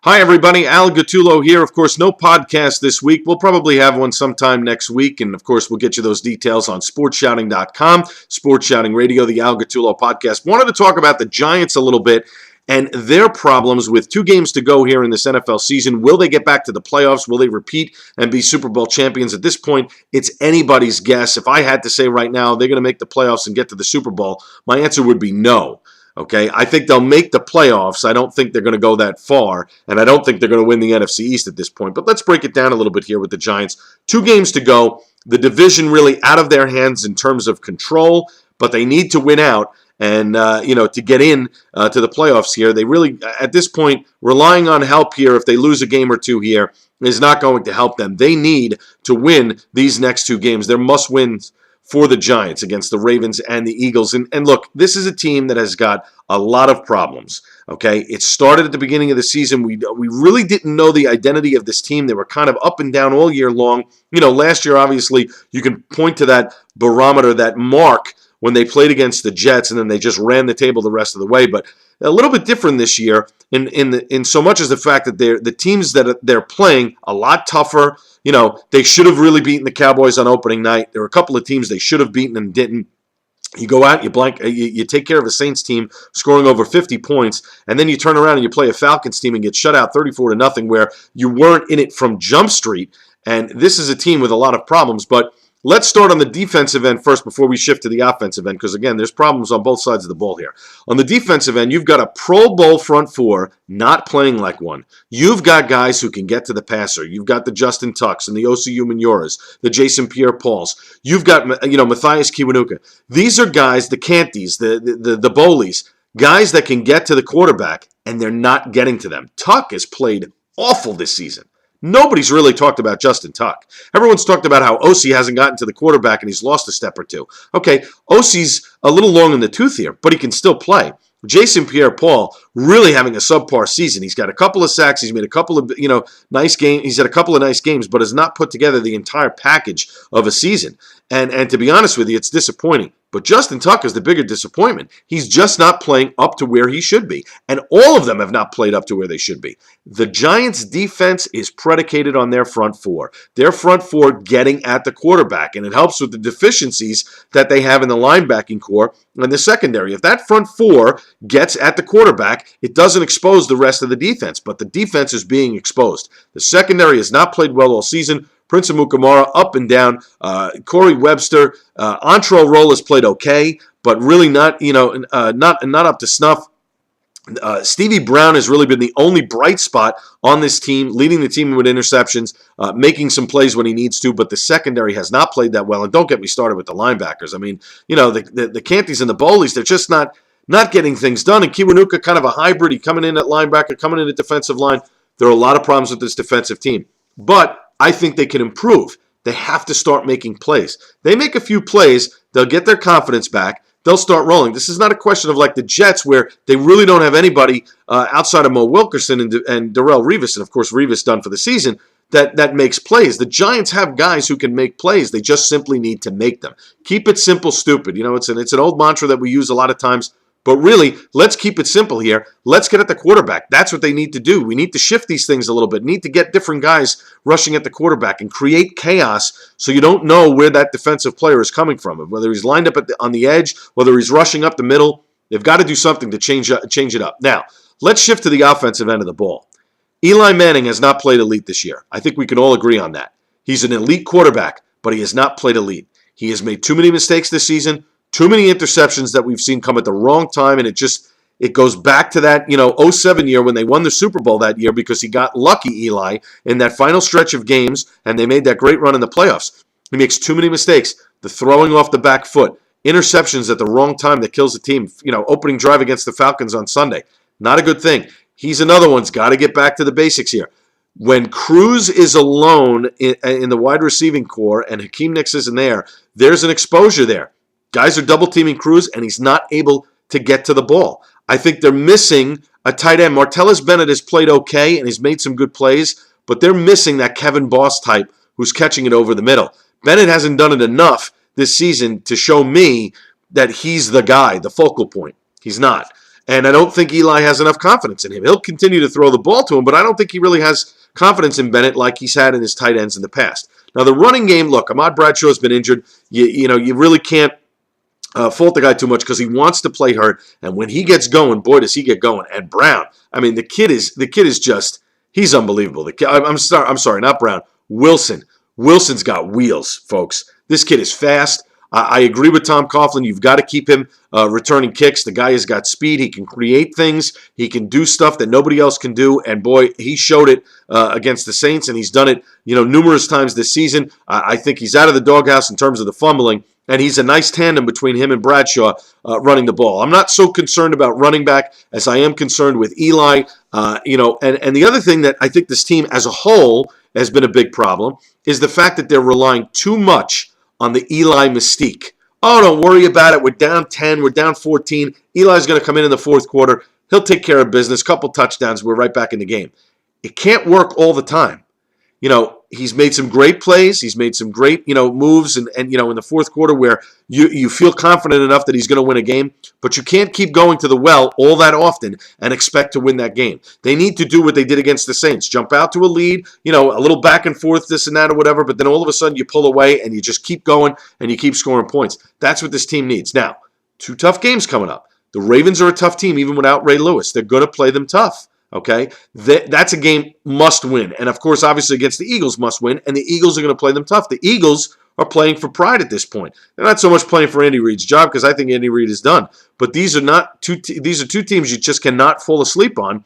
Hi, everybody. Al Gattullo here. Of course, no podcast this week. We'll probably have one sometime next week. And, of course, we'll get you those details on sportsshouting.com, Sports Shouting Radio, the Al Gattullo podcast. Wanted to talk about the Giants a little bit and their problems with 2 games to go here in this NFL season. Will they get back to the playoffs? Will they repeat and be Super Bowl champions? At this point, it's anybody's guess. If I had to say right now they're going to make the playoffs and get to the Super Bowl, my answer would be no. Okay, I think they'll make the playoffs. I don't think they're going to go that far, and I don't think they're going to win the NFC East at this point. But let's break it down a little bit here with the Giants. 2 games to go. The division really out of their hands in terms of control, but they need to win out and, to get in to the playoffs here. They really, at this point, relying on help here, if they lose a game or 2 here, is not going to help them. They need to win these next 2 games. They're must-wins for the Giants against the Ravens and the Eagles. And look, this is a team that has got a lot of problems, okay? It started at the beginning of the season. We really didn't know the identity of this team. They were kind of up and down all year long. Last year, obviously, you can point to that barometer, that mark, when they played against the Jets, and then they just ran the table the rest of the way. But a little bit different this year in so much as the fact that the teams that they're playing a lot tougher. They should have really beaten the Cowboys on opening night. There were a couple of teams they should have beaten and didn't. You go out, you take care of a Saints team scoring over 50 points, and then you turn around and you play a Falcons team and get shut out 34-0, where you weren't in it from Jump Street. And this is a team with a lot of problems, but let's start on the defensive end first before we shift to the offensive end, because, again, there's problems on both sides of the ball here. On the defensive end, you've got a Pro Bowl front 4 not playing like one. You've got guys who can get to the passer. You've got the Justin Tucks and the Osi Umenyiores, the Jason Pierre-Pauls. You've got, Mathias Kiwanuka. These are guys, the Cantys, the Bowleys, guys that can get to the quarterback, and they're not getting to them. Tuck has played awful this season. Nobody's really talked about Justin Tuck. Everyone's talked about how Osi hasn't gotten to the quarterback and he's lost a step or 2. Okay, Osi's a little long in the tooth here, but he can still play. Jason Pierre-Paul really having a subpar season. He's got a couple of sacks. He's made a couple of nice games. He's had a couple of nice games, but has not put together the entire package of a season. And to be honest with you, it's disappointing. But Justin Tuck is the bigger disappointment. He's just not playing up to where he should be. And all of them have not played up to where they should be. The Giants' defense is predicated on their front 4. Their front 4 getting at the quarterback. And it helps with the deficiencies that they have in the linebacking core and the secondary. If that front 4 gets at the quarterback, it doesn't expose the rest of the defense. But the defense is being exposed. The secondary has not played well all season. Prince Amukamara up and down. Corey Webster, Antrel Roll has played okay, but really not up to snuff. Stevie Brown has really been the only bright spot on this team, leading the team with interceptions, making some plays when he needs to, but the secondary has not played that well. And don't get me started with the linebackers. I mean, the Cantys and the Bowleys, they're just not getting things done. And Kiwanuka, kind of a hybrid. He coming in at linebacker, coming in at defensive line. There are a lot of problems with this defensive team. But I think they can improve. They have to start making plays. They make a few plays, they'll get their confidence back, they'll start rolling. This is not a question of like the Jets where they really don't have anybody outside of Mo Wilkerson and Darrelle Revis, and of course Revis done for the season, that makes plays. The Giants have guys who can make plays. They just simply need to make them. Keep it simple, stupid. It's an old mantra that we use a lot of times. But really, let's keep it simple here. Let's get at the quarterback. That's what they need to do. We need to shift these things a little bit. Need to get different guys rushing at the quarterback and create chaos so you don't know where that defensive player is coming from. Whether he's lined up on the edge, whether he's rushing up the middle, they've got to do something to change it up. Now, let's shift to the offensive end of the ball. Eli Manning has not played elite this year. I think we can all agree on that. He's an elite quarterback, but he has not played elite. He has made too many mistakes this season. Too many interceptions that we've seen come at the wrong time, and it goes back to that 07 year when they won the Super Bowl that year because he got lucky, Eli, in that final stretch of games, and they made that great run in the playoffs. He makes too many mistakes. The throwing off the back foot, interceptions at the wrong time that kills the team. Opening drive against the Falcons on Sunday. Not a good thing. He's another one's got to get back to the basics here. When Cruz is alone in the wide receiving core and Hakeem Nicks isn't there, there's an exposure there. Guys are double-teaming Cruz, and he's not able to get to the ball. I think they're missing a tight end. Martellus Bennett has played okay, and he's made some good plays, but they're missing that Kevin Boss type who's catching it over the middle. Bennett hasn't done it enough this season to show me that he's the guy, the focal point. He's not. And I don't think Eli has enough confidence in him. He'll continue to throw the ball to him, but I don't think he really has confidence in Bennett like he's had in his tight ends in the past. Now, the running game, look, Ahmad Bradshaw's been injured. You really can't fault the guy too much because he wants to play hurt. And when he gets going, boy, does he get going. And Brown, I mean, the kid is just, he's unbelievable. I'm sorry, not Brown. Wilson. Wilson's got wheels, folks. This kid is fast. I agree with Tom Coughlin. You've got to keep him returning kicks. The guy has got speed. He can create things. He can do stuff that nobody else can do. And boy, he showed it against the Saints, and he's done it, numerous times this season. I think he's out of the doghouse in terms of the fumbling, and he's a nice tandem between him and Bradshaw running the ball. I'm not so concerned about running back as I am concerned with Eli. And the other thing that I think this team as a whole has been a big problem is the fact that they're relying too much on the Eli mystique. Oh, don't worry about it. We're down 10. We're down 14. Eli's going to come in the fourth quarter. He'll take care of business. Couple touchdowns. We're right back in the game. It can't work all the time. He's made some great plays. He's made some great, moves and in the fourth quarter where you feel confident enough that he's going to win a game, but you can't keep going to the well all that often and expect to win that game. They need to do what they did against the Saints. Jump out to a lead, a little back and forth, this and that or whatever, but then all of a sudden you pull away and you just keep going and you keep scoring points. That's what this team needs. Now, 2 tough games coming up. The Ravens are a tough team even without Ray Lewis. They're going to play them tough. Okay, that's a game must win. And of course, obviously against the Eagles must win, and the Eagles are going to play them tough. The Eagles are playing for pride at this point. They're not so much playing for Andy Reid's job because I think Andy Reid is done. But these are two teams you just cannot fall asleep on